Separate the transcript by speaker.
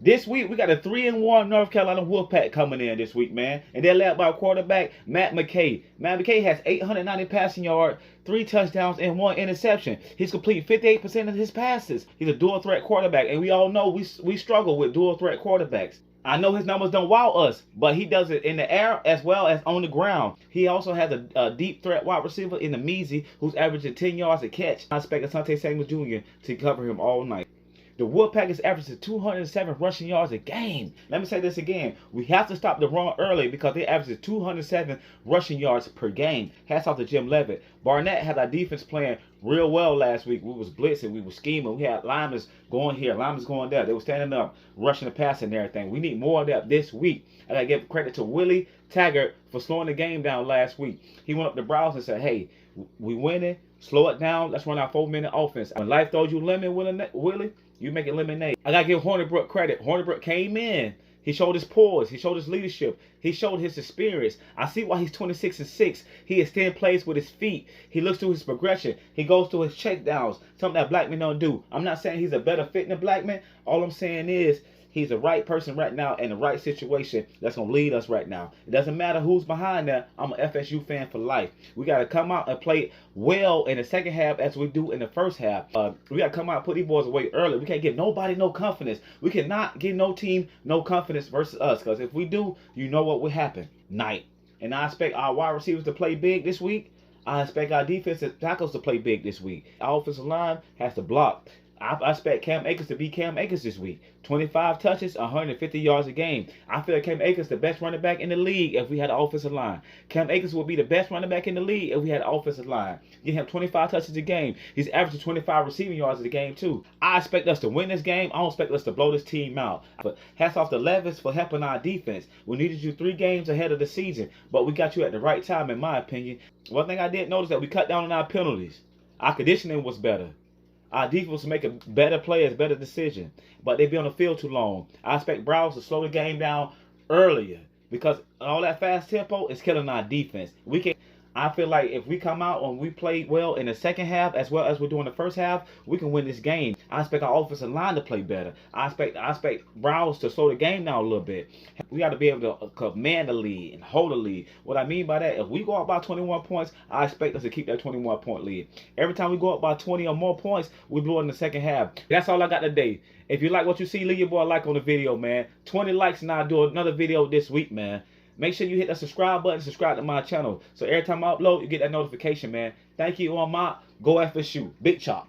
Speaker 1: This week, we got a 3-1 North Carolina Wolfpack coming in this week, man. And they're led by quarterback Matt McKay. Matt McKay has 890 passing yards, 3 touchdowns, and 1 interception. He's completing 58% of his passes. He's a dual threat quarterback, and we all know we struggle with dual threat quarterbacks. I know his numbers don't wow us, but he does it in the air as well as on the ground. He also has a deep threat wide receiver in the Measy, who's averaging 10 yards a catch. I expect Asante Samuel Jr. to cover him all night. The Wolfpack is averaging 207 rushing yards a game. Let me say this again. We have to stop the run early because they average 207 rushing yards per game. Hats off to Jim Levitt. Barnett had our defense playing real well last week. We was blitzing, we was scheming. We had linemen going here, linemen going there. They were standing up, rushing the pass and everything. We need more of that this week. I got to give credit to Willie Taggart for slowing the game down last week. He went up to Browse and said, hey, we winning. Slow it down. Let's run our 4-minute offense. When life throws you lemon, Willie, you make it lemonade. I got to give Hornibrook credit. Hornibrook came in. He showed his poise. He showed his leadership. He showed his experience. I see why he's 26-6. He extends plays with his feet. He looks through his progression. He goes through his checkdowns. Something that black men don't do. I'm not saying he's a better fit than black men. All I'm saying is he's the right person right now in the right situation that's going to lead us right now. It doesn't matter who's behind that. I'm an FSU fan for life. We got to come out and play well in the second half as we do in the first half. We got to come out and put these boys away early. We can't give nobody no confidence. We cannot give no team no confidence versus us, because if we do, you know what will happen. Night. And I expect our wide receivers to play big this week. I expect our defensive tackles to play big this week. Our offensive line has to block. I expect Cam Akers to be Cam Akers this week. 25 touches, 150 yards a game. I feel like Cam Akers the best running back in the league if we had an offensive line. Cam Akers will be the best running back in the league if we had an offensive line. Get him 25 touches a game. He's averaging 25 receiving yards a game too. I expect us to win this game. I don't expect us to blow this team out. But hats off to Levis for helping our defense. We needed you 3 games ahead of the season, but we got you at the right time in my opinion. One thing I did notice that we cut down on our penalties. Our conditioning was better. Our defense was making better plays, better decisions, but they be on the field too long. I expect Browse to slow the game down earlier because all that fast tempo is killing our defense. I feel like if we come out and we play well in the second half as well as we're doing the first half, we can win this game. I expect our offensive line to play better. I expect Browse to slow the game down a little bit. We got to be able to command the lead and hold the lead. What I mean by that, if we go up by 21 points, I expect us to keep that 21-point lead. Every time we go up by 20 or more points, we blow it in the second half. That's all I got today. If you like what you see, leave your boy a like on the video, man. 20 likes and I'll do another video this week, man. Make sure you hit that subscribe button, subscribe to my channel. So every time I upload, you get that notification, man. Thank you on my Go FSU. Big chop.